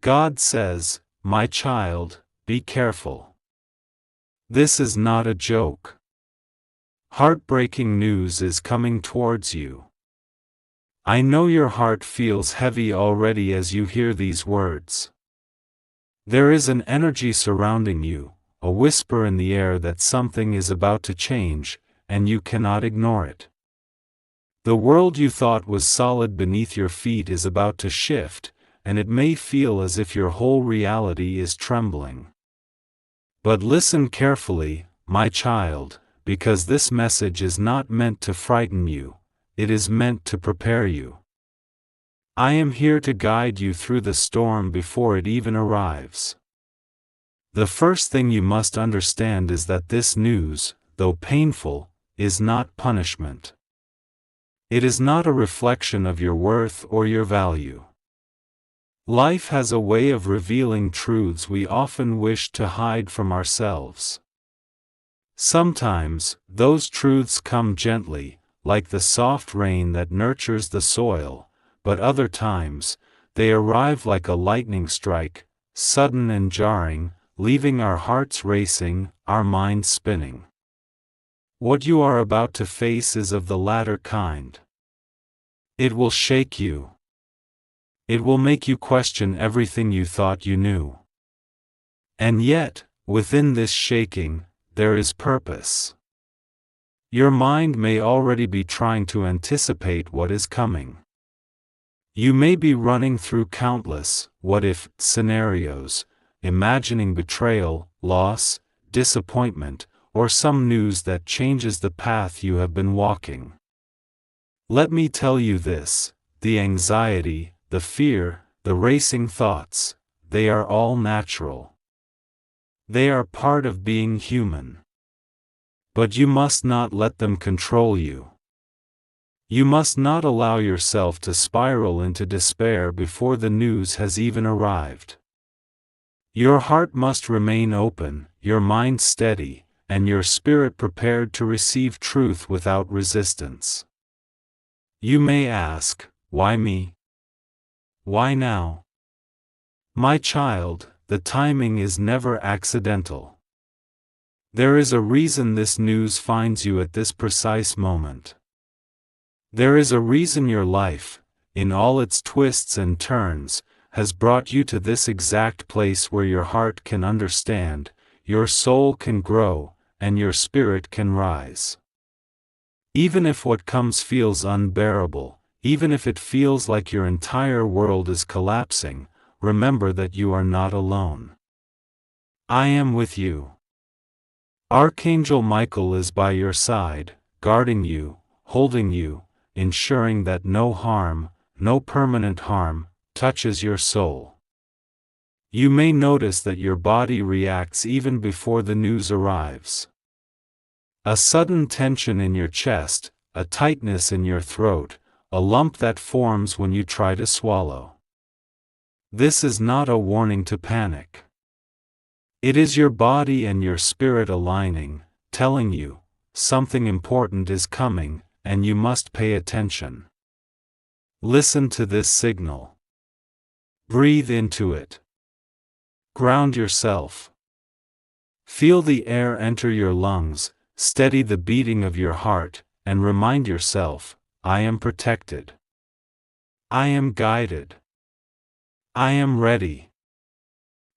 God says, "My child, be careful. This is not a joke. Heartbreaking news is coming towards you." I know your heart feels heavy already as you hear these words. There is an energy surrounding you, a whisper in the air that something is about to change, and you cannot ignore it. The world you thought was solid beneath your feet is about to shift, and it may feel as if your whole reality is trembling. But listen carefully, my child, because this message is not meant to frighten you, it is meant to prepare you. I am here to guide you through the storm before it even arrives. The first thing you must understand is that this news, though painful, is not punishment. It is not a reflection of your worth or your value. Life has a way of revealing truths we often wish to hide from ourselves. Sometimes, those truths come gently, like the soft rain that nurtures the soil, but other times, they arrive like a lightning strike, sudden and jarring, leaving our hearts racing, our minds spinning. What you are about to face is of the latter kind. It will shake you. It will make you question everything you thought you knew. And yet, within this shaking, there is purpose. Your mind may already be trying to anticipate what is coming. You may be running through countless what-if scenarios, imagining betrayal, loss, disappointment, or some news that changes the path you have been walking. Let me tell you this: the anxiety, the fear, the racing thoughts, they are all natural. They are part of being human. But you must not let them control you. You must not allow yourself to spiral into despair before the news has even arrived. Your heart must remain open, your mind steady, and your spirit prepared to receive truth without resistance. You may ask, why me? Why now? My child, the timing is never accidental. There is a reason this news finds you at this precise moment. There is a reason your life, in all its twists and turns, has brought you to this exact place where your heart can understand, your soul can grow, and your spirit can rise. Even if what comes feels unbearable, even if it feels like your entire world is collapsing, remember that you are not alone. I am with you. Archangel Michael is by your side, guarding you, holding you, ensuring that no harm, no permanent harm, touches your soul. You may notice that your body reacts even before the news arrives. A sudden tension in your chest, a tightness in your throat, a lump that forms when you try to swallow. This is not a warning to panic. It is your body and your spirit aligning, telling you, something important is coming, and you must pay attention. Listen to this signal. Breathe into it. Ground yourself. Feel the air enter your lungs, steady the beating of your heart, and remind yourself, I am protected. I am guided. I am ready.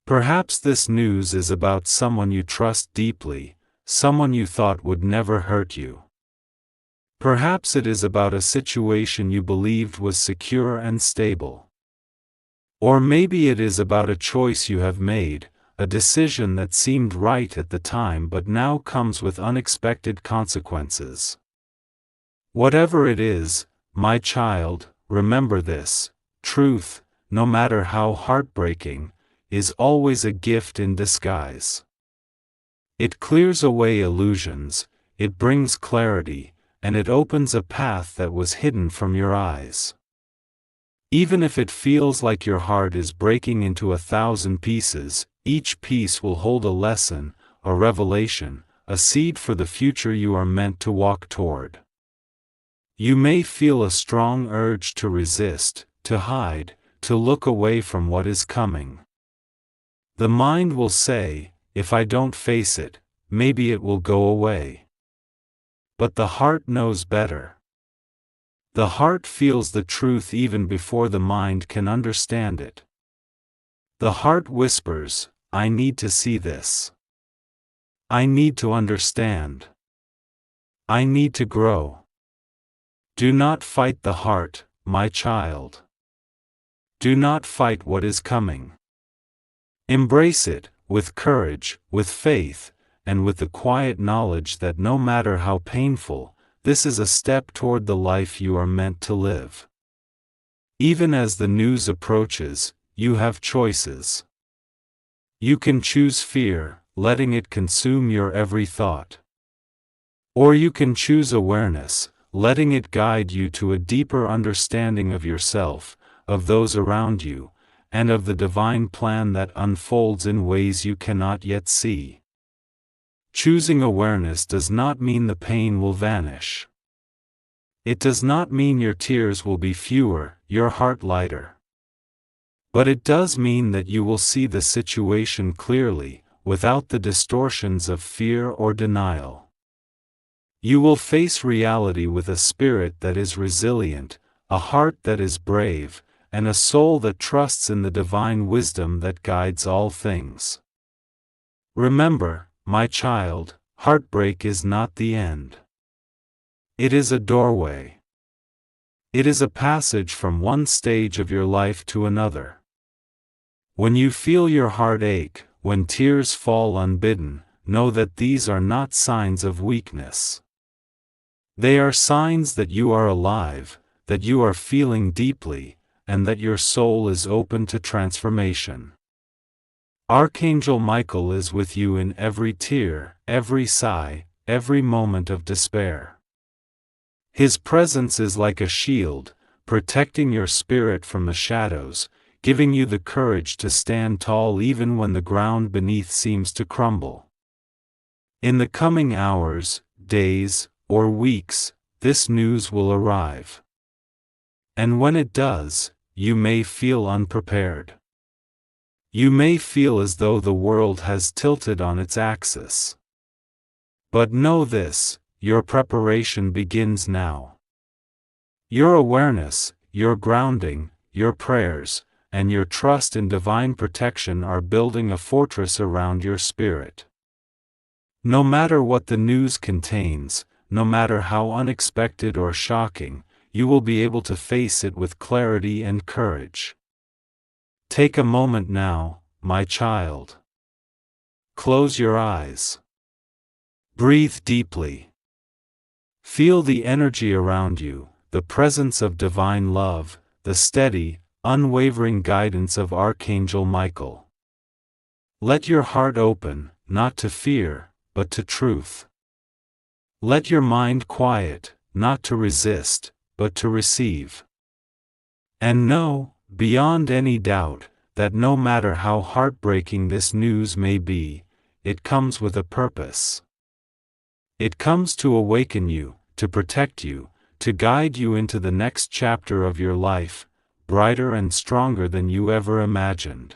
Perhaps this news is about someone you trust deeply, someone you thought would never hurt you. Perhaps it is about a situation you believed was secure and stable. Or maybe it is about a choice you have made, a decision that seemed right at the time but now comes with unexpected consequences. Whatever it is, my child, remember this: truth, no matter how heartbreaking, is always a gift in disguise. It clears away illusions, it brings clarity, and it opens a path that was hidden from your eyes. Even if it feels like your heart is breaking into 1,000 pieces, each piece will hold a lesson, a revelation, a seed for the future you are meant to walk toward. You may feel a strong urge to resist, to hide, to look away from what is coming. The mind will say, if I don't face it, maybe it will go away. But the heart knows better. The heart feels the truth even before the mind can understand it. The heart whispers, I need to see this. I need to understand. I need to grow. Do not fight the heart, my child. Do not fight what is coming. Embrace it, with courage, with faith, and with the quiet knowledge that no matter how painful, this is a step toward the life you are meant to live. Even as the news approaches, you have choices. You can choose fear, letting it consume your every thought. Or you can choose awareness, letting it guide you to a deeper understanding of yourself, of those around you, and of the divine plan that unfolds in ways you cannot yet see. Choosing awareness does not mean the pain will vanish. It does not mean your tears will be fewer, your heart lighter. But it does mean that you will see the situation clearly, without the distortions of fear or denial. You will face reality with a spirit that is resilient, a heart that is brave, and a soul that trusts in the divine wisdom that guides all things. Remember, my child, heartbreak is not the end. It is a doorway. It is a passage from one stage of your life to another. When you feel your heart ache, when tears fall unbidden, know that these are not signs of weakness. They are signs that you are alive, that you are feeling deeply, and that your soul is open to transformation. Archangel Michael is with you in every tear, every sigh, every moment of despair. His presence is like a shield, protecting your spirit from the shadows, giving you the courage to stand tall even when the ground beneath seems to crumble. In the coming hours, days, or weeks, this news will arrive. And when it does, you may feel unprepared. You may feel as though the world has tilted on its axis. But know this, your preparation begins now. Your awareness, your grounding, your prayers, and your trust in divine protection are building a fortress around your spirit. No matter what the news contains, no matter how unexpected or shocking, you will be able to face it with clarity and courage. Take a moment now, my child. Close your eyes. Breathe deeply. Feel the energy around you, the presence of divine love, the steady, unwavering guidance of Archangel Michael. Let your heart open, not to fear, but to truth. Let your mind quiet, not to resist, but to receive. And know, beyond any doubt, that no matter how heartbreaking this news may be, it comes with a purpose. It comes to awaken you, to protect you, to guide you into the next chapter of your life, brighter and stronger than you ever imagined.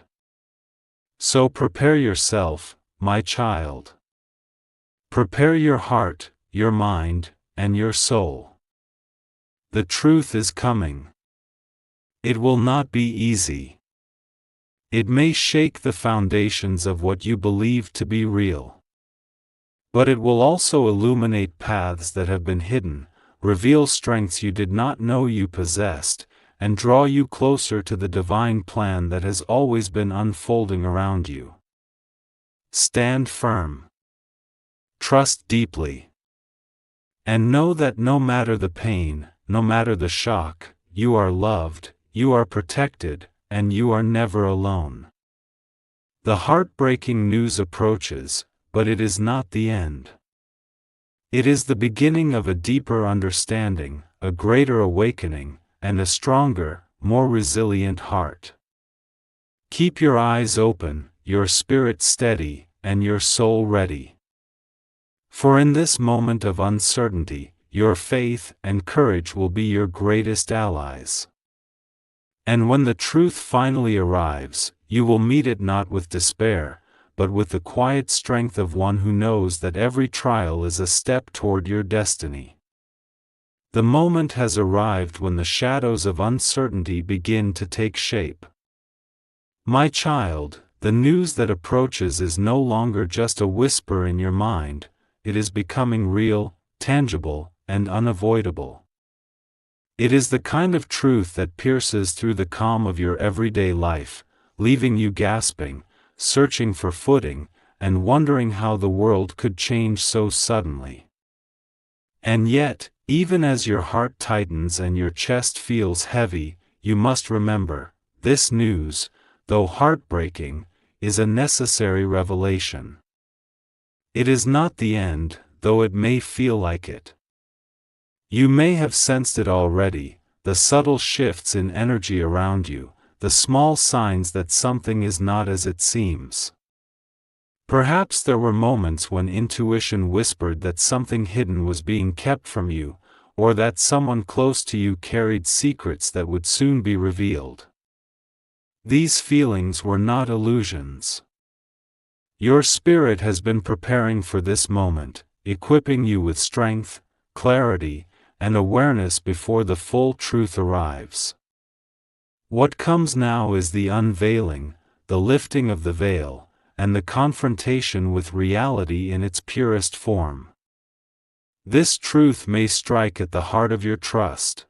So prepare yourself, my child. Prepare your heart, your mind, and your soul. The truth is coming. It will not be easy. It may shake the foundations of what you believe to be real. But it will also illuminate paths that have been hidden, reveal strengths you did not know you possessed, and draw you closer to the divine plan that has always been unfolding around you. Stand firm. Trust deeply. And know that no matter the pain, no matter the shock, you are loved, you are protected, and you are never alone. The heartbreaking news approaches, but it is not the end. It is the beginning of a deeper understanding, a greater awakening, and a stronger, more resilient heart. Keep your eyes open, your spirit steady, and your soul ready. For in this moment of uncertainty, your faith and courage will be your greatest allies. And when the truth finally arrives, you will meet it not with despair, but with the quiet strength of one who knows that every trial is a step toward your destiny. The moment has arrived when the shadows of uncertainty begin to take shape. My child, the news that approaches is no longer just a whisper in your mind, it is becoming real, tangible, and unavoidable. It is the kind of truth that pierces through the calm of your everyday life, leaving you gasping, searching for footing, and wondering how the world could change so suddenly. And yet, even as your heart tightens and your chest feels heavy, you must remember, this news, though heartbreaking, is a necessary revelation. It is not the end, though it may feel like it. You may have sensed it already, the subtle shifts in energy around you, the small signs that something is not as it seems. Perhaps there were moments when intuition whispered that something hidden was being kept from you, or that someone close to you carried secrets that would soon be revealed. These feelings were not illusions. Your spirit has been preparing for this moment, equipping you with strength, clarity, and awareness before the full truth arrives. What comes now is the unveiling, the lifting of the veil, and the confrontation with reality in its purest form. This truth may strike at the heart of your trust.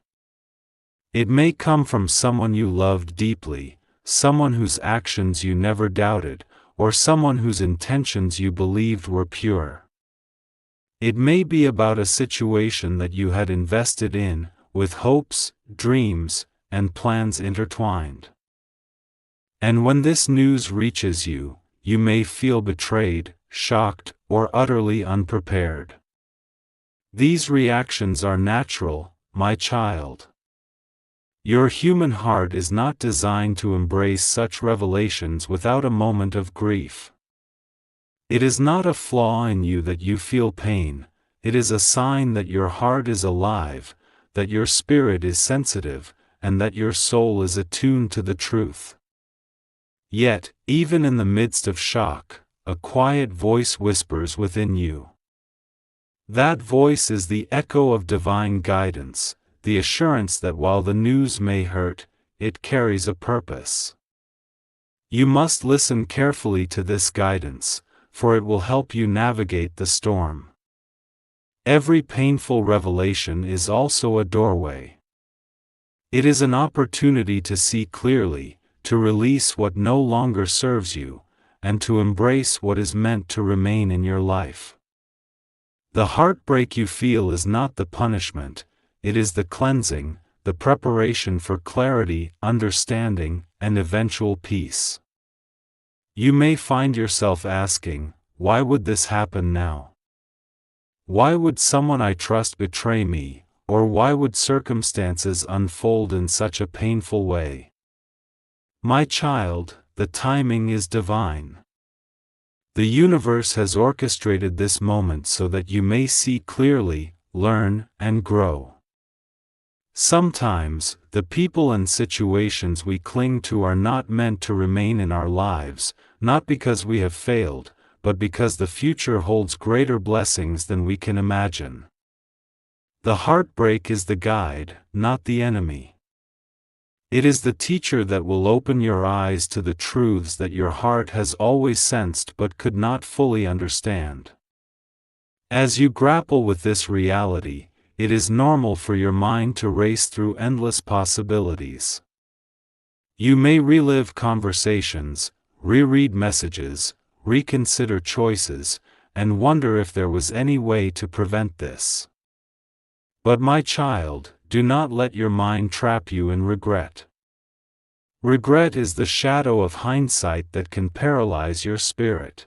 It may come from someone you loved deeply, someone whose actions you never doubted, or someone whose intentions you believed were pure. It may be about a situation that you had invested in, with hopes, dreams, and plans intertwined. And when this news reaches you, you may feel betrayed, shocked, or utterly unprepared. These reactions are natural, my child. Your human heart is not designed to embrace such revelations without a moment of grief. It is not a flaw in you that you feel pain, it is a sign that your heart is alive, that your spirit is sensitive, and that your soul is attuned to the truth. Yet, even in the midst of shock, a quiet voice whispers within you. That voice is the echo of divine guidance, the assurance that while the news may hurt, it carries a purpose. You must listen carefully to this guidance, for it will help you navigate the storm. Every painful revelation is also a doorway. It is an opportunity to see clearly, to release what no longer serves you, and to embrace what is meant to remain in your life. The heartbreak you feel is not the punishment, it is the cleansing, the preparation for clarity, understanding, and eventual peace. You may find yourself asking, why would this happen now? Why would someone I trust betray me, or why would circumstances unfold in such a painful way? My child, the timing is divine. The universe has orchestrated this moment so that you may see clearly, learn, and grow. Sometimes, the people and situations we cling to are not meant to remain in our lives, not because we have failed, but because the future holds greater blessings than we can imagine. The heartbreak is the guide, not the enemy. It is the teacher that will open your eyes to the truths that your heart has always sensed but could not fully understand. As you grapple with this reality, it is normal for your mind to race through endless possibilities. You may relive conversations, reread messages, reconsider choices, and wonder if there was any way to prevent this. But my child, do not let your mind trap you in regret. Regret is the shadow of hindsight that can paralyze your spirit.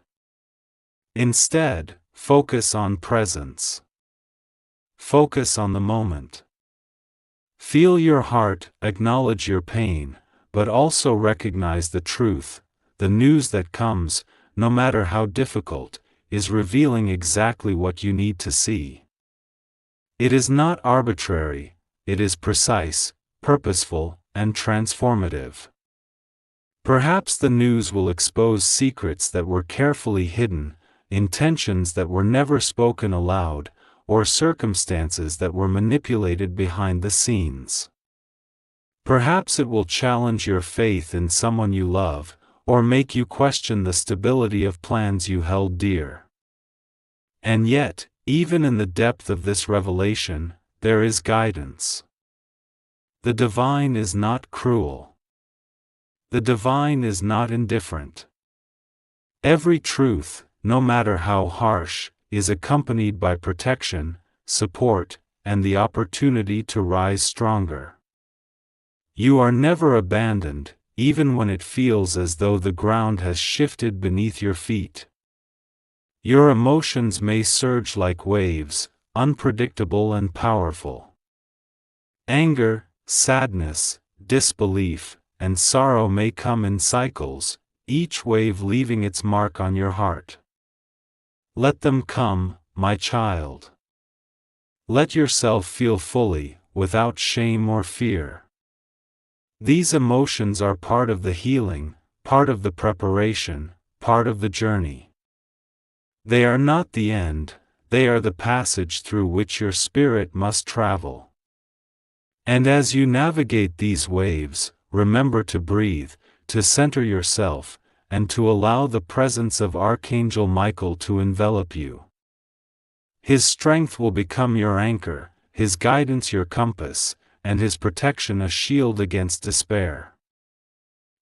Instead, focus on presence. Focus on the moment. Feel your heart, acknowledge your pain, but also recognize the truth. The news that comes, no matter how difficult, is revealing exactly what you need to see. It is not arbitrary, it is precise, purposeful, and transformative. Perhaps the news will expose secrets that were carefully hidden, intentions that were never spoken aloud, or circumstances that were manipulated behind the scenes. Perhaps it will challenge your faith in someone you love, or make you question the stability of plans you held dear. And yet, even in the depth of this revelation, there is guidance. The divine is not cruel. The divine is not indifferent. Every truth, no matter how harsh, is accompanied by protection, support, and the opportunity to rise stronger. You are never abandoned, even when it feels as though the ground has shifted beneath your feet. Your emotions may surge like waves, unpredictable and powerful. Anger, sadness, disbelief, and sorrow may come in cycles, each wave leaving its mark on your heart. Let them come, my child. Let yourself feel fully, without shame or fear. These emotions are part of the healing, part of the preparation, part of the journey. They are not the end, they are the passage through which your spirit must travel. And as you navigate these waves, remember to breathe, to center yourself, and to allow the presence of Archangel Michael to envelop you. His strength will become your anchor, his guidance your compass, and his protection a shield against despair.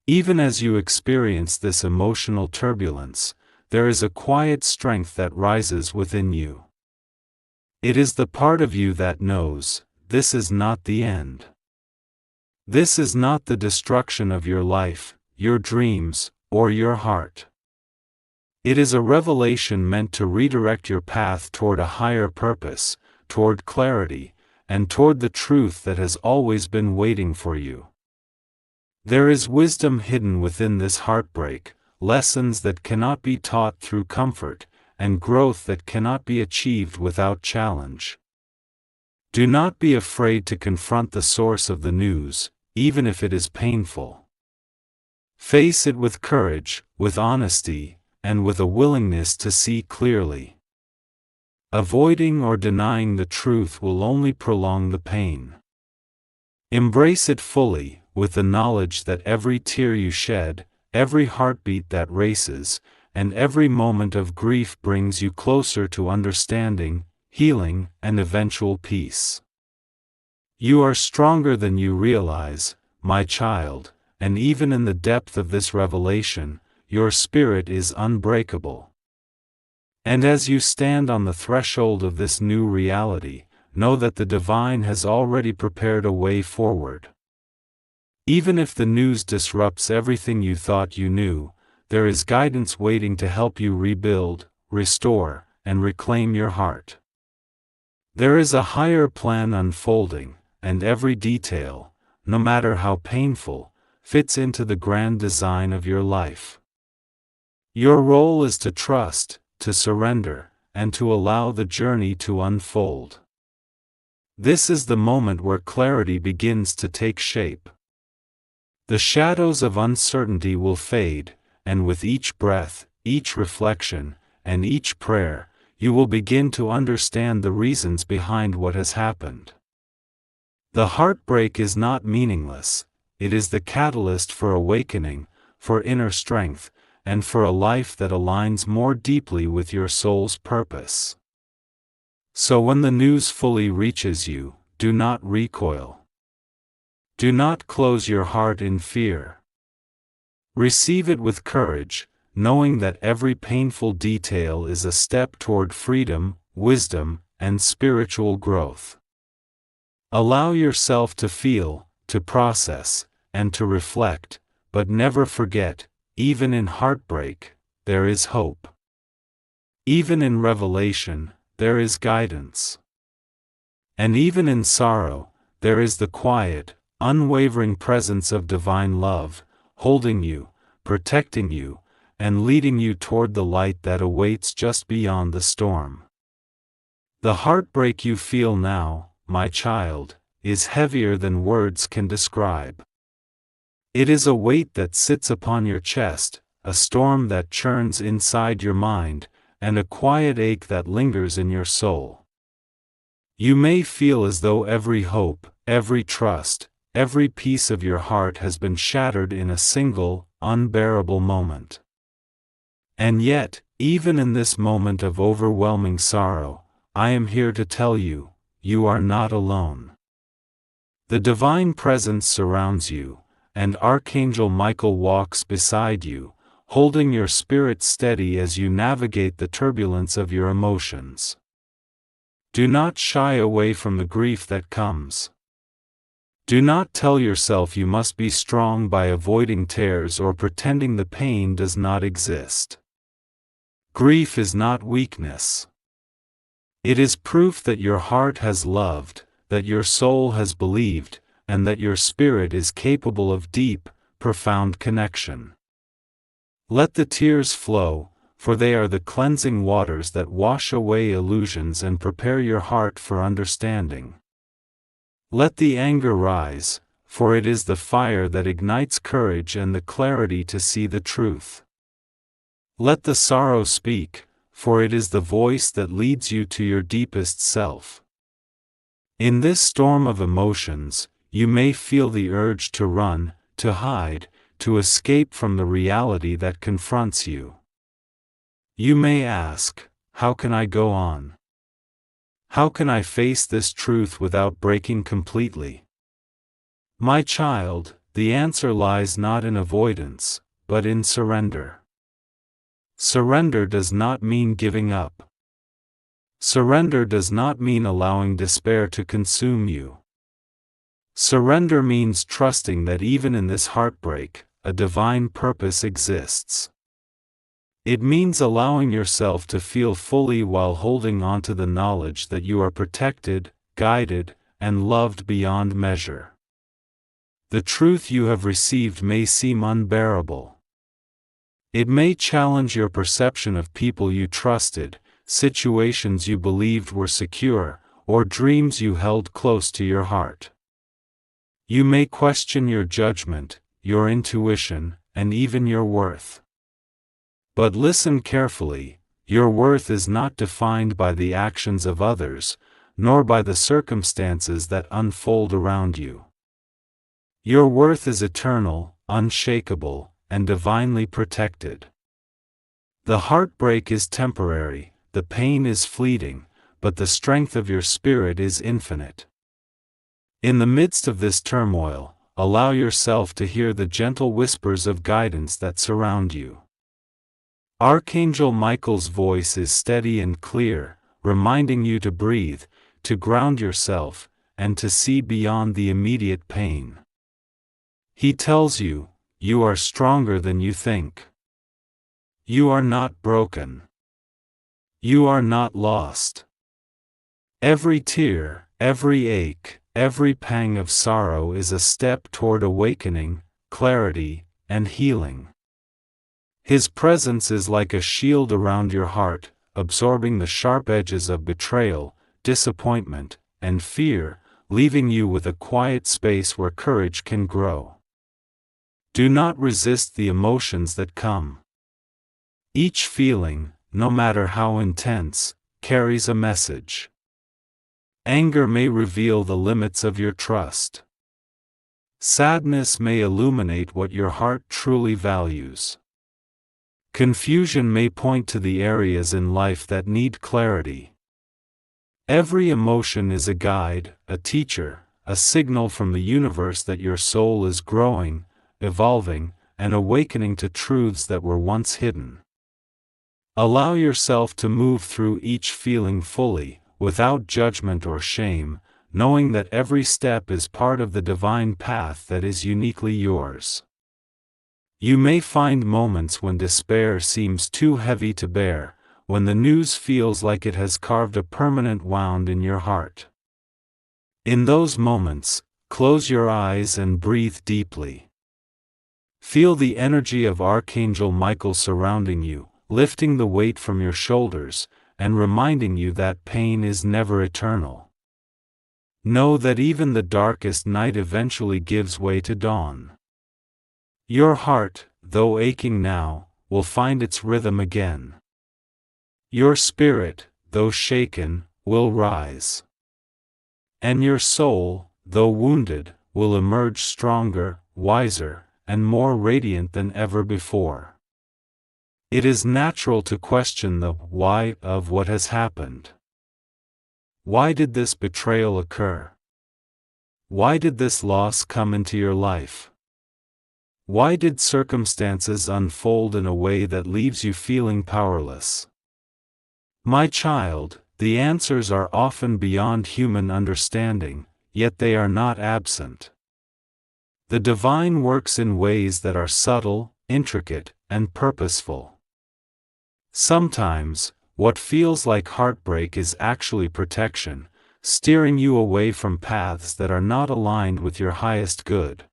Even as you experience this emotional turbulence, there is a quiet strength that rises within you. It is the part of you that knows, this is not the end. This is not the destruction of your life, your dreams, or your heart. It is a revelation meant to redirect your path toward a higher purpose, toward clarity, and toward the truth that has always been waiting for you. There is wisdom hidden within this heartbreak, lessons that cannot be taught through comfort, and growth that cannot be achieved without challenge. Do not be afraid to confront the source of the news, even if it is painful. Face it with courage, with honesty, and with a willingness to see clearly. Avoiding or denying the truth will only prolong the pain. Embrace it fully, with the knowledge that every tear you shed, every heartbeat that races, and every moment of grief brings you closer to understanding, healing, and eventual peace. You are stronger than you realize, my child, and even in the depth of this revelation, your spirit is unbreakable. And as you stand on the threshold of this new reality, know that the divine has already prepared a way forward. Even if the news disrupts everything you thought you knew, there is guidance waiting to help you rebuild, restore, and reclaim your heart. There is a higher plan unfolding, and every detail, no matter how painful, fits into the grand design of your life. Your role is to trust, to surrender, and to allow the journey to unfold. This is the moment where clarity begins to take shape. The shadows of uncertainty will fade, and with each breath, each reflection, and each prayer, you will begin to understand the reasons behind what has happened. The heartbreak is not meaningless, it is the catalyst for awakening, for inner strength, and for a life that aligns more deeply with your soul's purpose. So when the news fully reaches you, do not recoil. Do not close your heart in fear. Receive it with courage, knowing that every painful detail is a step toward freedom, wisdom, and spiritual growth. Allow yourself to feel, to process, and to reflect, but never forget, even in heartbreak, there is hope. Even in revelation, there is guidance. And even in sorrow, there is the quiet, unwavering presence of divine love, holding you, protecting you, and leading you toward the light that awaits just beyond the storm. The heartbreak you feel now, my child, is heavier than words can describe. It is a weight that sits upon your chest, a storm that churns inside your mind, and a quiet ache that lingers in your soul. You may feel as though every hope, every trust, every piece of your heart has been shattered in a single, unbearable moment. And yet, even in this moment of overwhelming sorrow, I am here to tell you, you are not alone. The divine presence surrounds you, and Archangel Michael walks beside you, holding your spirit steady as you navigate the turbulence of your emotions. Do not shy away from the grief that comes. Do not tell yourself you must be strong by avoiding tears or pretending the pain does not exist. Grief is not weakness. It is proof that your heart has loved, that your soul has believed, and that your spirit is capable of deep, profound connection. Let the tears flow, for they are the cleansing waters that wash away illusions and prepare your heart for understanding. Let the anger rise, for it is the fire that ignites courage and the clarity to see the truth. Let the sorrow speak, for it is the voice that leads you to your deepest self. In this storm of emotions, you may feel the urge to run, to hide, to escape from the reality that confronts you. You may ask, how can I go on? How can I face this truth without breaking completely? My child, the answer lies not in avoidance, but in surrender. Surrender does not mean giving up. Surrender does not mean allowing despair to consume you. Surrender means trusting that even in this heartbreak, a divine purpose exists. It means allowing yourself to feel fully while holding on to the knowledge that you are protected, guided, and loved beyond measure. The truth you have received may seem unbearable. It may challenge your perception of people you trusted, situations you believed were secure, or dreams you held close to your heart. You may question your judgment, your intuition, and even your worth. But listen carefully, your worth is not defined by the actions of others, nor by the circumstances that unfold around you. Your worth is eternal, unshakable, and divinely protected. The heartbreak is temporary, the pain is fleeting, but the strength of your spirit is infinite. In the midst of this turmoil, allow yourself to hear the gentle whispers of guidance that surround you. Archangel Michael's voice is steady and clear, reminding you to breathe, to ground yourself, and to see beyond the immediate pain. He tells you, you are stronger than you think. You are not broken. You are not lost. Every tear, every ache, every pang of sorrow is a step toward awakening, clarity, and healing. His presence is like a shield around your heart, absorbing the sharp edges of betrayal, disappointment, and fear, leaving you with a quiet space where courage can grow. Do not resist the emotions that come. Each feeling, no matter how intense, carries a message. Anger may reveal the limits of your trust. Sadness may illuminate what your heart truly values. Confusion may point to the areas in life that need clarity. Every emotion is a guide, a teacher, a signal from the universe that your soul is growing, evolving, and awakening to truths that were once hidden. Allow yourself to move through each feeling fully, without judgment or shame, knowing that every step is part of the divine path that is uniquely yours. You may find moments when despair seems too heavy to bear, when the news feels like it has carved a permanent wound in your heart. In those moments, close your eyes and breathe deeply. Feel the energy of Archangel Michael surrounding you, lifting the weight from your shoulders, and reminding you that pain is never eternal. Know that even the darkest night eventually gives way to dawn. Your heart, though aching now, will find its rhythm again. Your spirit, though shaken, will rise. And your soul, though wounded, will emerge stronger, wiser, and more radiant than ever before. It is natural to question the why of what has happened. Why did this betrayal occur? Why did this loss come into your life? Why did circumstances unfold in a way that leaves you feeling powerless? My child, the answers are often beyond human understanding, yet they are not absent. The divine works in ways that are subtle, intricate, and purposeful. Sometimes, what feels like heartbreak is actually protection, steering you away from paths that are not aligned with your highest good.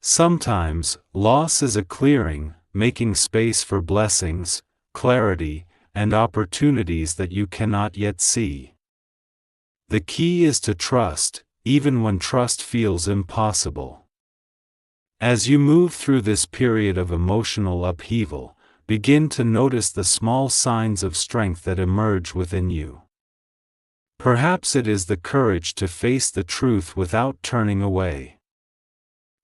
Sometimes, loss is a clearing, making space for blessings, clarity, and opportunities that you cannot yet see. The key is to trust, even when trust feels impossible. As you move through this period of emotional upheaval, begin to notice the small signs of strength that emerge within you. Perhaps it is the courage to face the truth without turning away.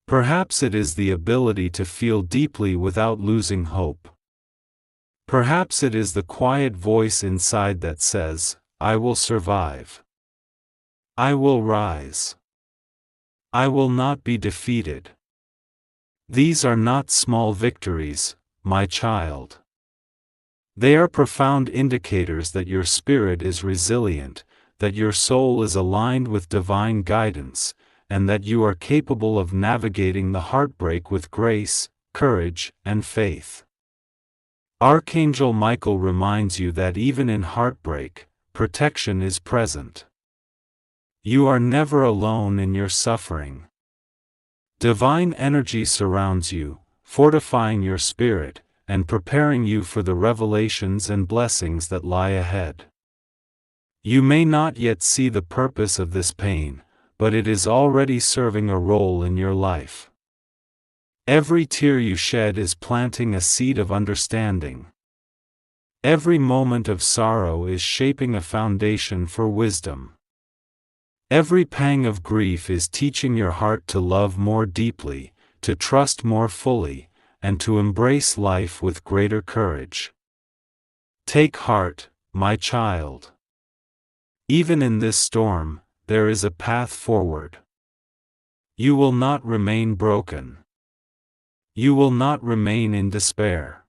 Perhaps it is the ability to feel deeply without losing hope. Perhaps it is the quiet voice inside that says, "I will survive. I will rise. I will not be defeated." These are not small victories, my child. They are profound indicators that your spirit is resilient, that your soul is aligned with divine guidance, and that you are capable of navigating the heartbreak with grace, courage, and faith. Archangel Michael reminds you that even in heartbreak, protection is present. You are never alone in your suffering. Divine energy surrounds you, fortifying your spirit, and preparing you for the revelations and blessings that lie ahead. You may not yet see the purpose of this pain, but it is already serving a role in your life. Every tear you shed is planting a seed of understanding. Every moment of sorrow is shaping a foundation for wisdom. Every pang of grief is teaching your heart to love more deeply, to trust more fully, and to embrace life with greater courage. Take heart, my child. Even in this storm, there is a path forward. You will not remain broken. You will not remain in despair.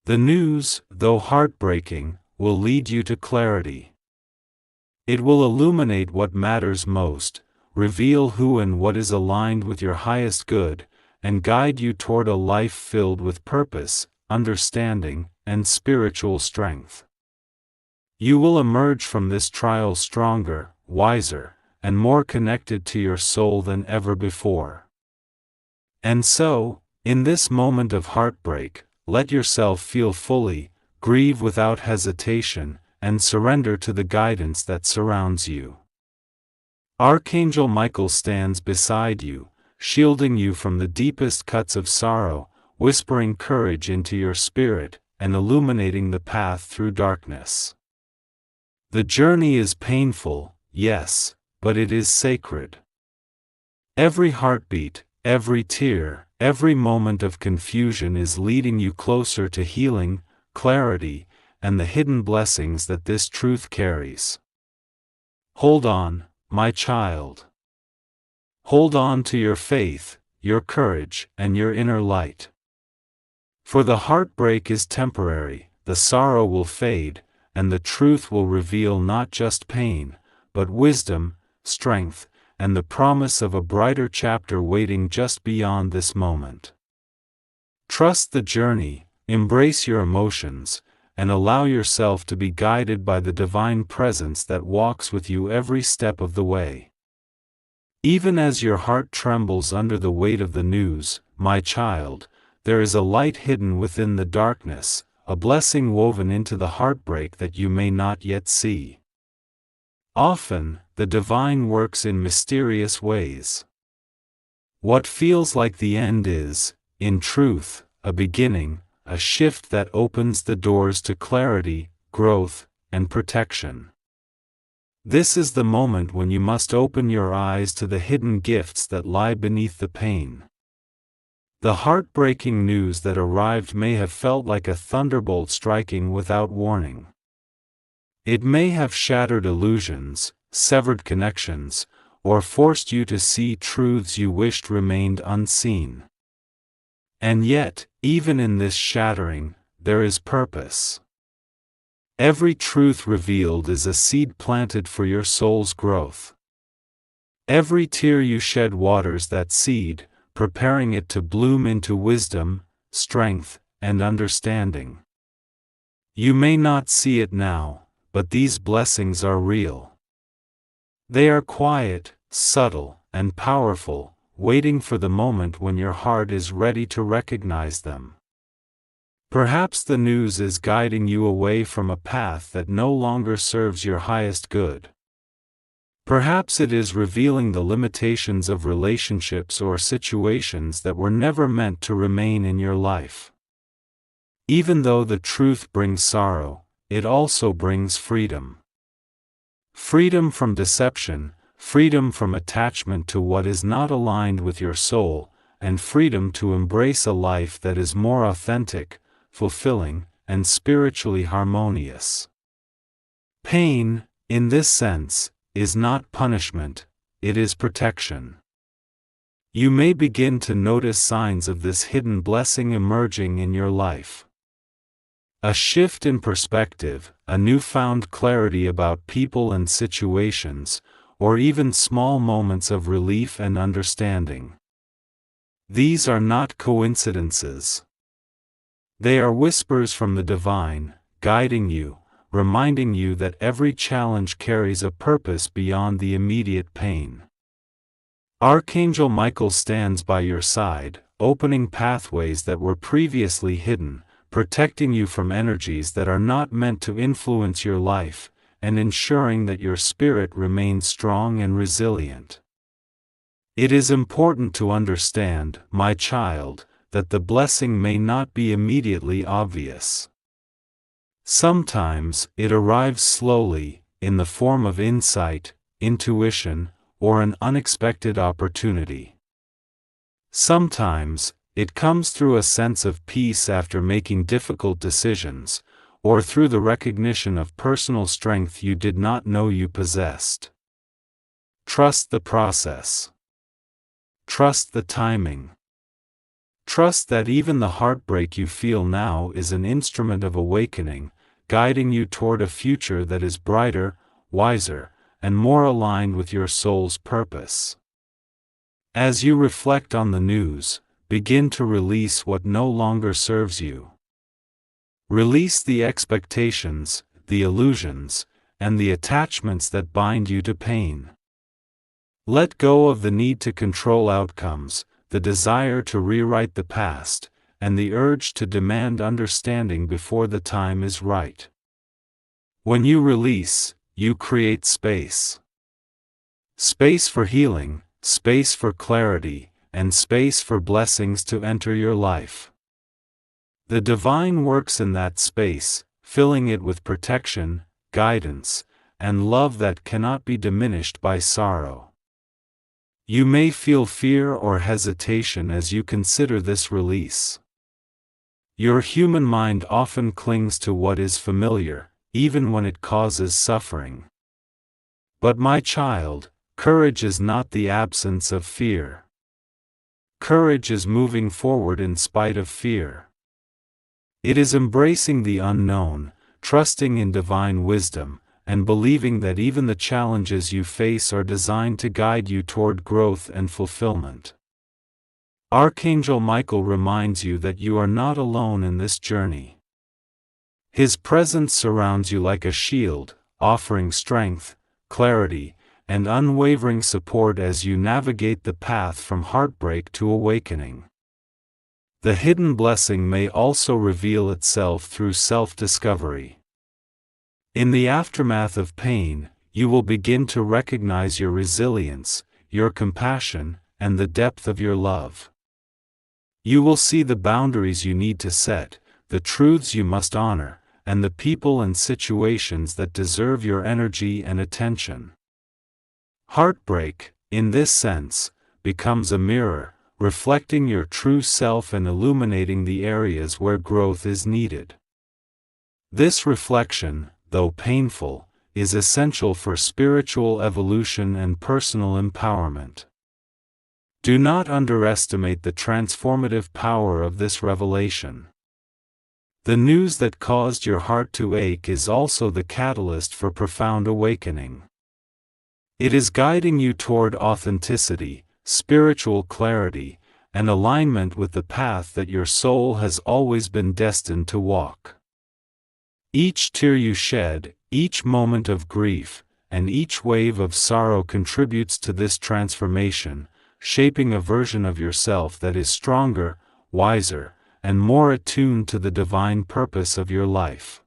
The news, though heartbreaking, will lead you to clarity. It will illuminate what matters most, reveal who and what is aligned with your highest good, and guide you toward a life filled with purpose, understanding, and spiritual strength. You will emerge from this trial stronger, wiser, and more connected to your soul than ever before. And so, in this moment of heartbreak, let yourself feel fully, grieve without hesitation, and surrender to the guidance that surrounds you. Archangel Michael stands beside you, shielding you from the deepest cuts of sorrow, whispering courage into your spirit, and illuminating the path through darkness. The journey is painful, yes, but it is sacred. Every heartbeat, every tear, every moment of confusion is leading you closer to healing, clarity, and the hidden blessings that this truth carries. Hold on, my child. Hold on to your faith, your courage, and your inner light. For the heartbreak is temporary, the sorrow will fade, and the truth will reveal not just pain, but wisdom, strength, and the promise of a brighter chapter waiting just beyond this moment. Trust the journey, embrace your emotions, and allow yourself to be guided by the divine presence that walks with you every step of the way. Even as your heart trembles under the weight of the news, my child, there is a light hidden within the darkness, a blessing woven into the heartbreak that you may not yet see. Often, the divine works in mysterious ways. What feels like the end is, in truth, a beginning, a shift that opens the doors to clarity, growth, and protection. This is the moment when you must open your eyes to the hidden gifts that lie beneath the pain. The heartbreaking news that arrived may have felt like a thunderbolt striking without warning. It may have shattered illusions, severed connections, or forced you to see truths you wished remained unseen. And yet, even in this shattering, there is purpose. Every truth revealed is a seed planted for your soul's growth. Every tear you shed waters that seed, preparing it to bloom into wisdom, strength, and understanding. You may not see it now, but these blessings are real. They are quiet, subtle, and powerful, waiting for the moment when your heart is ready to recognize them. Perhaps the news is guiding you away from a path that no longer serves your highest good. Perhaps it is revealing the limitations of relationships or situations that were never meant to remain in your life. Even though the truth brings sorrow, it also brings freedom. Freedom from deception, freedom from attachment to what is not aligned with your soul, and freedom to embrace a life that is more authentic, fulfilling, and spiritually harmonious. Pain, in this sense, is not punishment, it is protection. You may begin to notice signs of this hidden blessing emerging in your life. A shift in perspective, a newfound clarity about people and situations, or even small moments of relief and understanding. These are not coincidences. They are whispers from the divine, guiding you, reminding you that every challenge carries a purpose beyond the immediate pain. Archangel Michael stands by your side, opening pathways that were previously hidden, protecting you from energies that are not meant to influence your life, and ensuring that your spirit remains strong and resilient. It is important to understand, my child, that the blessing may not be immediately obvious. Sometimes, it arrives slowly, in the form of insight, intuition, or an unexpected opportunity. Sometimes, it comes through a sense of peace after making difficult decisions, or through the recognition of personal strength you did not know you possessed. Trust the process. Trust the timing. Trust that even the heartbreak you feel now is an instrument of awakening, guiding you toward a future that is brighter, wiser, and more aligned with your soul's purpose. As you reflect on the news, begin to release what no longer serves you. Release the expectations, the illusions, and the attachments that bind you to pain. Let go of the need to control outcomes, the desire to rewrite the past, and the urge to demand understanding before the time is right. When you release, you create space. Space for healing, space for clarity, and space for blessings to enter your life. The divine works in that space, filling it with protection, guidance, and love that cannot be diminished by sorrow. You may feel fear or hesitation as you consider this release. Your human mind often clings to what is familiar, even when it causes suffering. But my child, courage is not the absence of fear. Courage is moving forward in spite of fear. It is embracing the unknown, trusting in divine wisdom, and believing that even the challenges you face are designed to guide you toward growth and fulfillment. Archangel Michael reminds you that you are not alone in this journey. His presence surrounds you like a shield, offering strength, clarity, and unwavering support as you navigate the path from heartbreak to awakening. The hidden blessing may also reveal itself through self-discovery. In the aftermath of pain, you will begin to recognize your resilience, your compassion, and the depth of your love. You will see the boundaries you need to set, the truths you must honor, and the people and situations that deserve your energy and attention. Heartbreak, in this sense, becomes a mirror, reflecting your true self and illuminating the areas where growth is needed. This reflection, though painful, is essential for spiritual evolution and personal empowerment. Do not underestimate the transformative power of this revelation. The news that caused your heart to ache is also the catalyst for profound awakening. It is guiding you toward authenticity, spiritual clarity, and alignment with the path that your soul has always been destined to walk. Each tear you shed, each moment of grief, and each wave of sorrow contributes to this transformation, shaping a version of yourself that is stronger, wiser, and more attuned to the divine purpose of your life.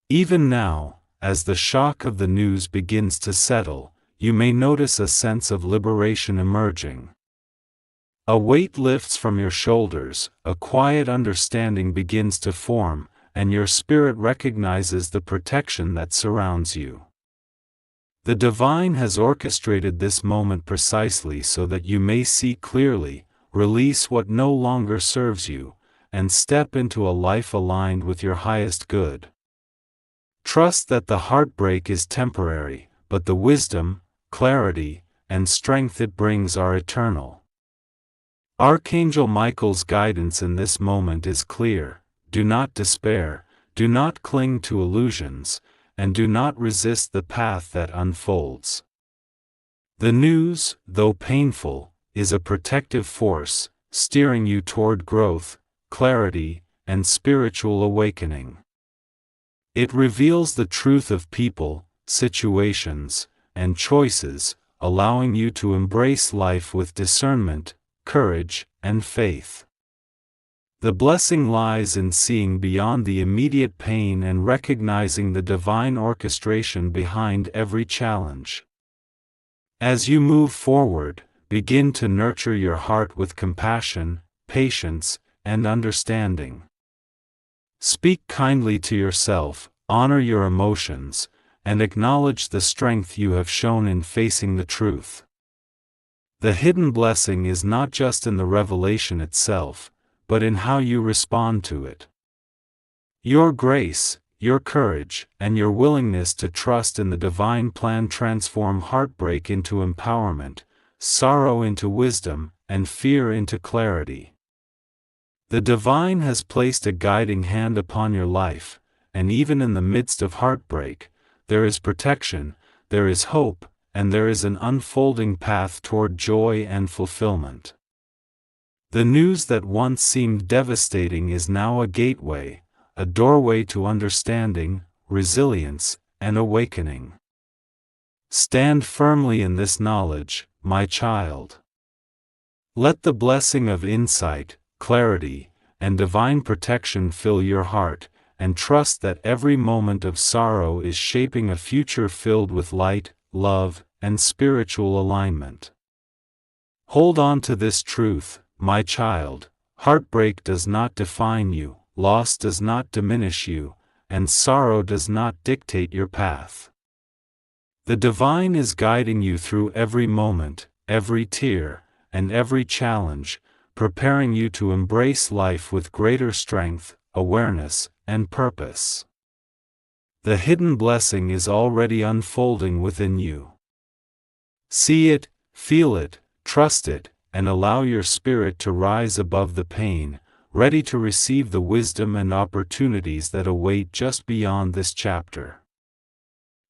Even now, as the shock of the news begins to settle, you may notice a sense of liberation emerging. A weight lifts from your shoulders, a quiet understanding begins to form, and your spirit recognizes the protection that surrounds you. The divine has orchestrated this moment precisely so that you may see clearly, release what no longer serves you, and step into a life aligned with your highest good. Trust that the heartbreak is temporary, but the wisdom, clarity, and strength it brings are eternal. Archangel Michael's guidance in this moment is clear: do not despair, do not cling to illusions, and do not resist the path that unfolds. The news, though painful, is a protective force, steering you toward growth, clarity, and spiritual awakening. It reveals the truth of people, situations, and choices, allowing you to embrace life with discernment, courage, and faith. The blessing lies in seeing beyond the immediate pain and recognizing the divine orchestration behind every challenge. As you move forward, begin to nurture your heart with compassion, patience, and understanding. Speak kindly to yourself, honor your emotions, and acknowledge the strength you have shown in facing the truth. The hidden blessing is not just in the revelation itself, but in how you respond to it. Your grace, your courage, and your willingness to trust in the divine plan transform heartbreak into empowerment, sorrow into wisdom, and fear into clarity. The divine has placed a guiding hand upon your life, and even in the midst of heartbreak, there is protection, there is hope, and there is an unfolding path toward joy and fulfillment. The news that once seemed devastating is now a gateway, a doorway to understanding, resilience, and awakening. Stand firmly in this knowledge, my child. Let the blessing of insight, clarity, and divine protection fill your heart, and trust that every moment of sorrow is shaping a future filled with light, love, and spiritual alignment. Hold on to this truth, my child: heartbreak does not define you, loss does not diminish you, and sorrow does not dictate your path. The divine is guiding you through every moment, every tear, and every challenge, preparing you to embrace life with greater strength, awareness, and purpose. The hidden blessing is already unfolding within you. See it, feel it, trust it, and allow your spirit to rise above the pain, ready to receive the wisdom and opportunities that await just beyond this chapter.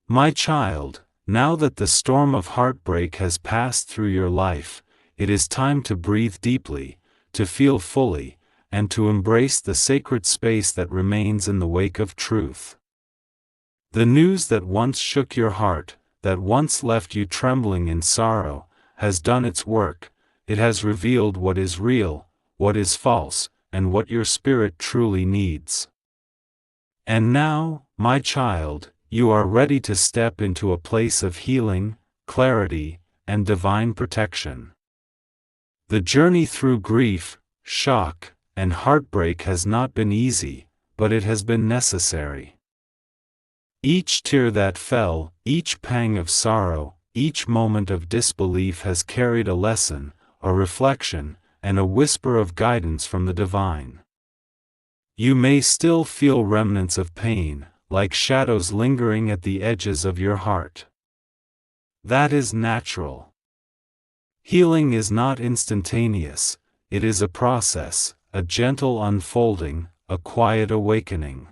My child, now that the storm of heartbreak has passed through your life, it is time to breathe deeply, to feel fully, and to embrace the sacred space that remains in the wake of truth. The news that once shook your heart, that once left you trembling in sorrow, has done its work. It has revealed what is real, what is false, and what your spirit truly needs. And now, my child, you are ready to step into a place of healing, clarity, and divine protection. The journey through grief, shock, and heartbreak has not been easy, but it has been necessary. Each tear that fell, each pang of sorrow, each moment of disbelief has carried a lesson, a reflection, and a whisper of guidance from the divine. You may still feel remnants of pain, like shadows lingering at the edges of your heart. That is natural. Healing is not instantaneous, it is a process, a gentle unfolding, a quiet awakening.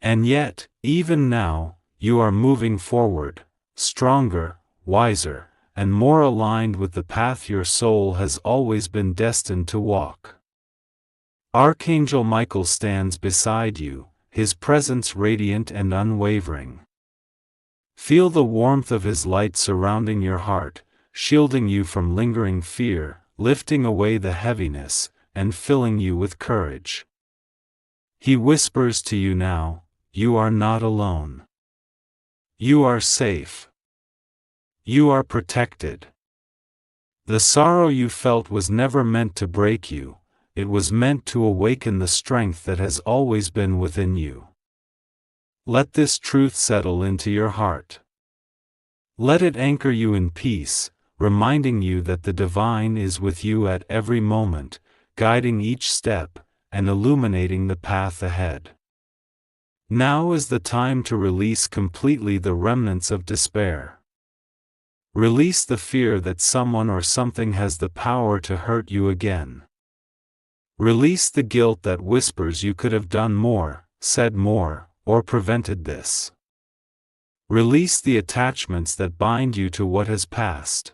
And yet, even now, you are moving forward, stronger, wiser, and more aligned with the path your soul has always been destined to walk. Archangel Michael stands beside you, his presence radiant and unwavering. Feel the warmth of his light surrounding your heart, shielding you from lingering fear, lifting away the heaviness, and filling you with courage. He whispers to you now, you are not alone. You are safe. You are protected. The sorrow you felt was never meant to break you, it was meant to awaken the strength that has always been within you. Let this truth settle into your heart. Let it anchor you in peace, reminding you that the divine is with you at every moment, guiding each step, and illuminating the path ahead. Now is the time to release completely the remnants of despair. Release the fear that someone or something has the power to hurt you again. Release the guilt that whispers you could have done more, said more, or prevented this. Release the attachments that bind you to what has passed.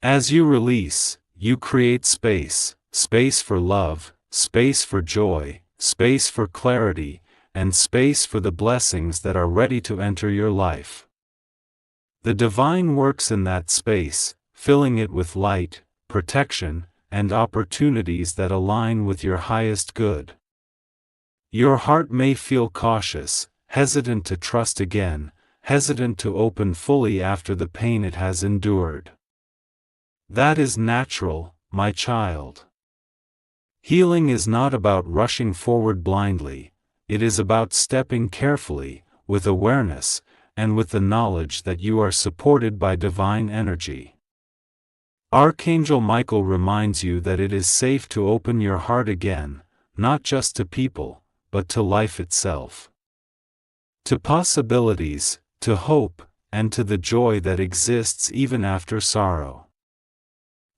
As you release, you create space, space for love, space for joy, space for clarity, and space for the blessings that are ready to enter your life. The divine works in that space, filling it with light, protection, and opportunities that align with your highest good. Your heart may feel cautious, hesitant to trust again, hesitant to open fully after the pain it has endured. That is natural, my child. Healing is not about rushing forward blindly, it is about stepping carefully, with awareness, and with the knowledge that you are supported by divine energy. Archangel Michael reminds you that it is safe to open your heart again, not just to people, but to life itself. To possibilities, to hope, and to the joy that exists even after sorrow.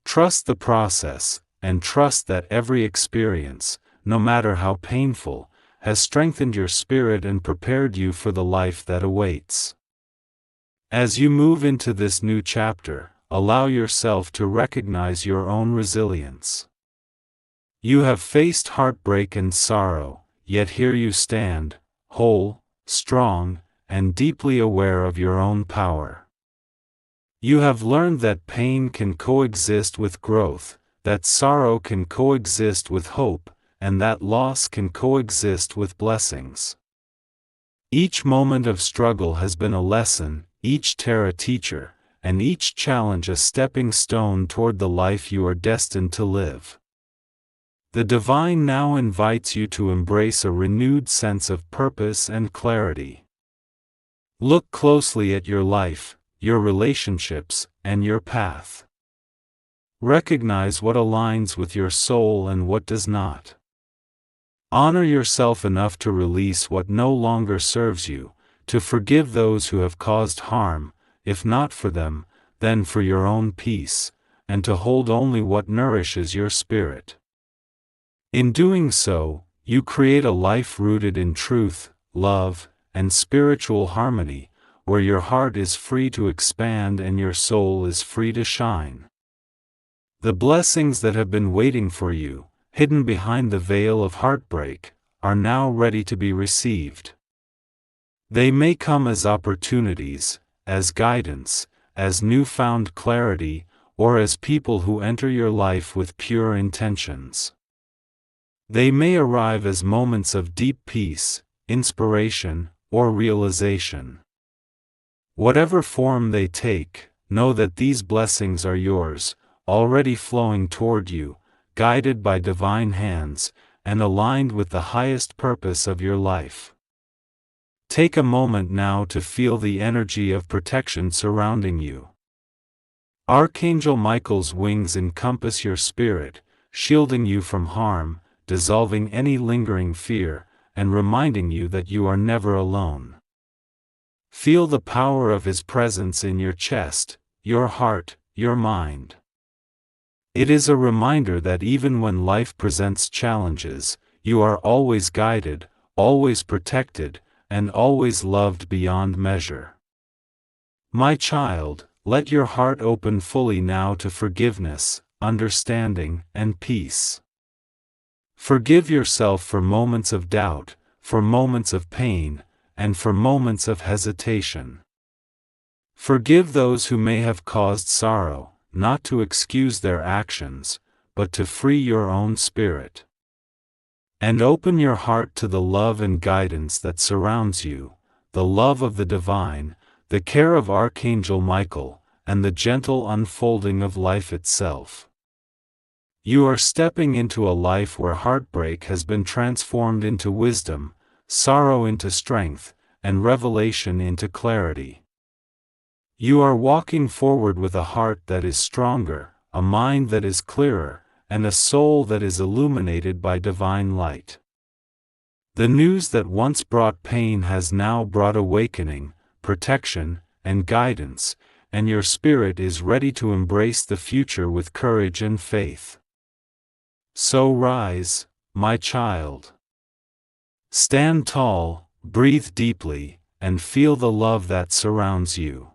Trust the process, and trust that every experience, no matter how painful, has strengthened your spirit and prepared you for the life that awaits. As you move into this new chapter, allow yourself to recognize your own resilience. You have faced heartbreak and sorrow, yet here you stand, whole, strong, and deeply aware of your own power. You have learned that pain can coexist with growth, that sorrow can coexist with hope, and that loss can coexist with blessings. Each moment of struggle has been a lesson, each tear a teacher, and each challenge a stepping stone toward the life you are destined to live. The divine now invites you to embrace a renewed sense of purpose and clarity. Look closely at your life, your relationships, and your path. Recognize what aligns with your soul and what does not. Honor yourself enough to release what no longer serves you, to forgive those who have caused harm, if not for them, then for your own peace, and to hold only what nourishes your spirit. In doing so, you create a life rooted in truth, love, and spiritual harmony, where your heart is free to expand and your soul is free to shine. The blessings that have been waiting for you, hidden behind the veil of heartbreak, are now ready to be received. They may come as opportunities, as guidance, as newfound clarity, or as people who enter your life with pure intentions. They may arrive as moments of deep peace, inspiration, or realization. Whatever form they take, know that these blessings are yours, already flowing toward you, guided by divine hands, and aligned with the highest purpose of your life. Take a moment now to feel the energy of protection surrounding you. Archangel Michael's wings encompass your spirit, shielding you from harm, dissolving any lingering fear, and reminding you that you are never alone. Feel the power of his presence in your chest, your heart, your mind. It is a reminder that even when life presents challenges, you are always guided, always protected, and always loved beyond measure. My child, let your heart open fully now to forgiveness, understanding, and peace. Forgive yourself for moments of doubt, for moments of pain, and for moments of hesitation. Forgive those who may have caused sorrow, not to excuse their actions, but to free your own spirit. And open your heart to the love and guidance that surrounds you, the love of the divine, the care of Archangel Michael, and the gentle unfolding of life itself. You are stepping into a life where heartbreak has been transformed into wisdom, sorrow into strength, and revelation into clarity. You are walking forward with a heart that is stronger, a mind that is clearer, and a soul that is illuminated by divine light. The news that once brought pain has now brought awakening, protection, and guidance, and your spirit is ready to embrace the future with courage and faith. So rise, my child. Stand tall, breathe deeply, and feel the love that surrounds you.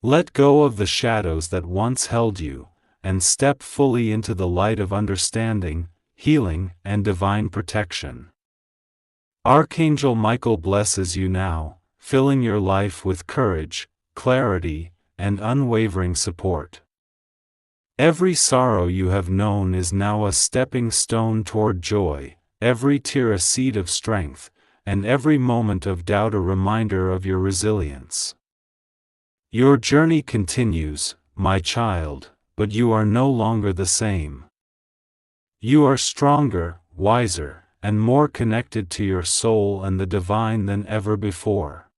Let go of the shadows that once held you, and step fully into the light of understanding, healing, and divine protection. Archangel Michael blesses you now, filling your life with courage, clarity, and unwavering support. Every sorrow you have known is now a stepping stone toward joy, every tear a seed of strength, and every moment of doubt a reminder of your resilience. Your journey continues, my child, but you are no longer the same. You are stronger, wiser, and more connected to your soul and the divine than ever before.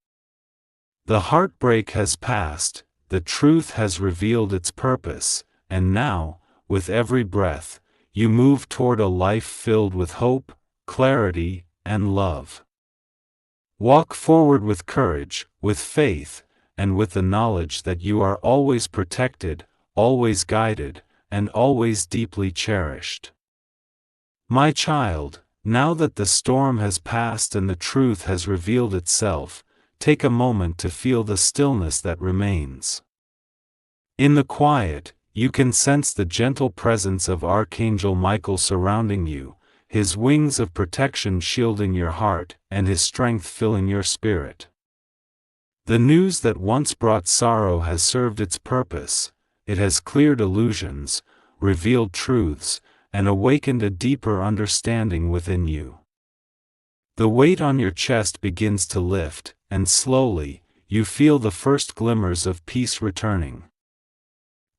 The heartbreak has passed, the truth has revealed its purpose, and now, with every breath, you move toward a life filled with hope, clarity, and love. Walk forward with courage, with faith, and with the knowledge that you are always protected, always guided, and always deeply cherished. My child, now that the storm has passed and the truth has revealed itself, take a moment to feel the stillness that remains. In the quiet, you can sense the gentle presence of Archangel Michael surrounding you, his wings of protection shielding your heart, and his strength filling your spirit. The news that once brought sorrow has served its purpose. It has cleared illusions, revealed truths, and awakened a deeper understanding within you. The weight on your chest begins to lift, and slowly, you feel the first glimmers of peace returning.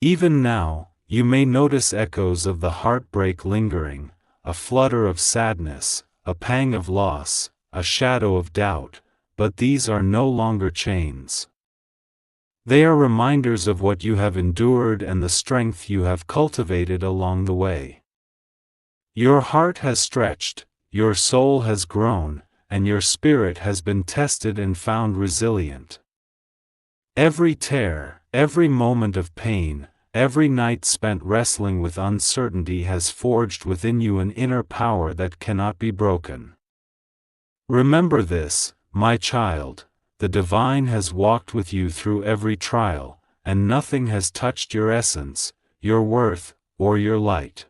Even now, you may notice echoes of the heartbreak lingering, a flutter of sadness, a pang of loss, a shadow of doubt, but these are no longer chains. They are reminders of what you have endured and the strength you have cultivated along the way. Your heart has stretched, your soul has grown, and your spirit has been tested and found resilient. Every tear, every moment of pain, every night spent wrestling with uncertainty has forged within you an inner power that cannot be broken. Remember this, my child, the divine has walked with you through every trial, and nothing has touched your essence, your worth, or your light.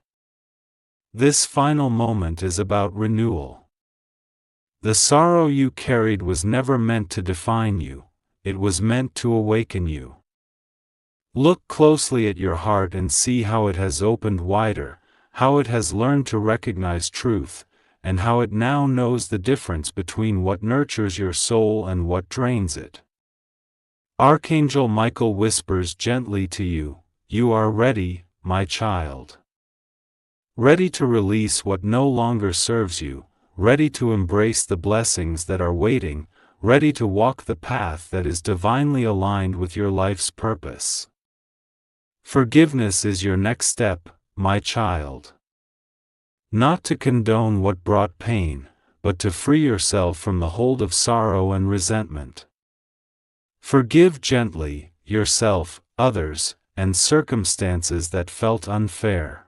This final moment is about renewal. The sorrow you carried was never meant to define you, it was meant to awaken you. Look closely at your heart and see how it has opened wider, how it has learned to recognize truth, and how it now knows the difference between what nurtures your soul and what drains it. Archangel Michael whispers gently to you, "You are ready, my child. Ready to release what no longer serves you, ready to embrace the blessings that are waiting, ready to walk the path that is divinely aligned with your life's purpose. Forgiveness is your next step, my child. Not to condone what brought pain, but to free yourself from the hold of sorrow and resentment. Forgive gently, yourself, others, and circumstances that felt unfair.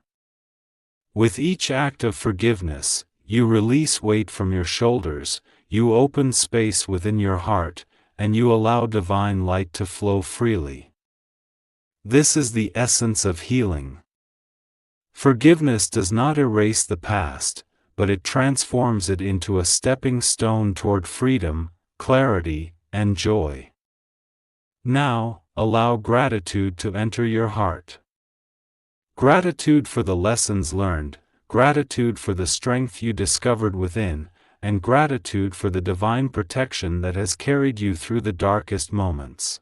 With each act of forgiveness, you release weight from your shoulders, you open space within your heart, and you allow divine light to flow freely. This is the essence of healing. Forgiveness does not erase the past, but it transforms it into a stepping stone toward freedom, clarity, and joy. Now, allow gratitude to enter your heart. Gratitude for the lessons learned, gratitude for the strength you discovered within, and gratitude for the divine protection that has carried you through the darkest moments.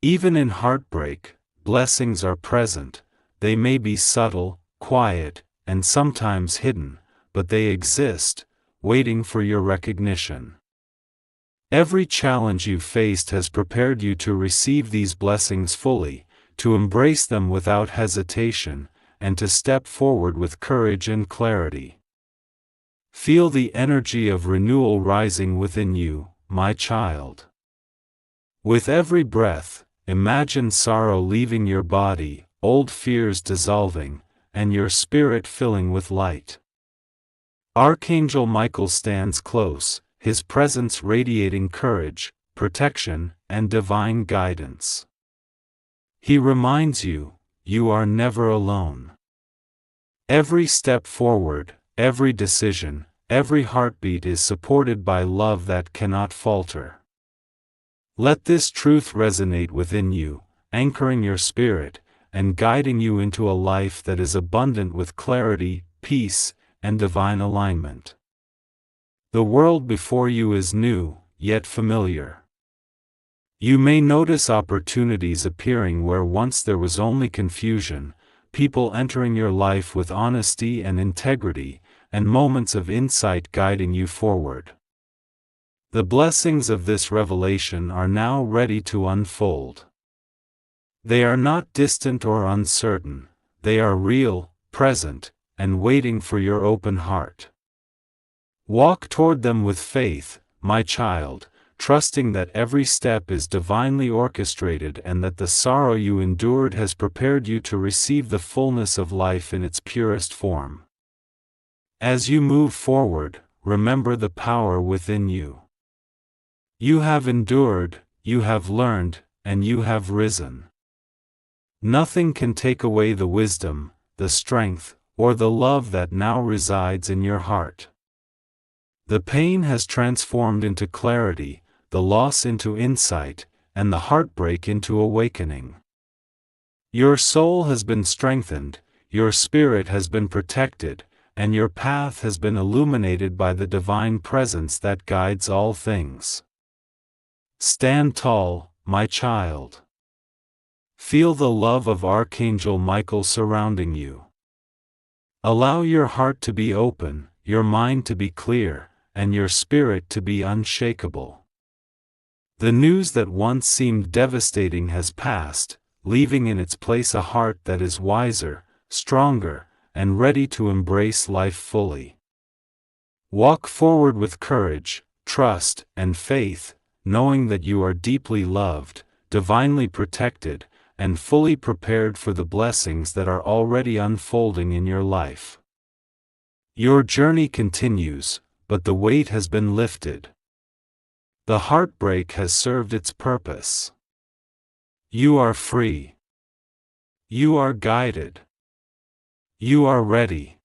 Even in heartbreak, blessings are present. They may be subtle, quiet, and sometimes hidden, but they exist, waiting for your recognition. Every challenge you faced has prepared you to receive these blessings fully, to embrace them without hesitation, and to step forward with courage and clarity. Feel the energy of renewal rising within you, my child. With every breath, imagine sorrow leaving your body, old fears dissolving, and your spirit filling with light. Archangel Michael stands close, his presence radiating courage, protection, and divine guidance. He reminds you, you are never alone. Every step forward, every decision, every heartbeat is supported by love that cannot falter. Let this truth resonate within you, anchoring your spirit, and guiding you into a life that is abundant with clarity, peace, and divine alignment. The world before you is new, yet familiar. You may notice opportunities appearing where once there was only confusion, people entering your life with honesty and integrity, and moments of insight guiding you forward. The blessings of this revelation are now ready to unfold. They are not distant or uncertain, they are real, present, and waiting for your open heart. Walk toward them with faith, my child, trusting that every step is divinely orchestrated and that the sorrow you endured has prepared you to receive the fullness of life in its purest form. As you move forward, remember the power within you. You have endured, you have learned, and you have risen. Nothing can take away the wisdom, the strength, or the love that now resides in your heart. The pain has transformed into clarity, the loss into insight, and the heartbreak into awakening. Your soul has been strengthened, your spirit has been protected, and your path has been illuminated by the divine presence that guides all things. Stand tall, my child. Feel the love of Archangel Michael surrounding you. Allow your heart to be open, your mind to be clear, and your spirit to be unshakable. The news that once seemed devastating has passed, leaving in its place a heart that is wiser, stronger, and ready to embrace life fully. Walk forward with courage, trust, and faith, knowing that you are deeply loved, divinely protected, and fully prepared for the blessings that are already unfolding in your life. Your journey continues, but the weight has been lifted. The heartbreak has served its purpose. You are free. You are guided. You are ready.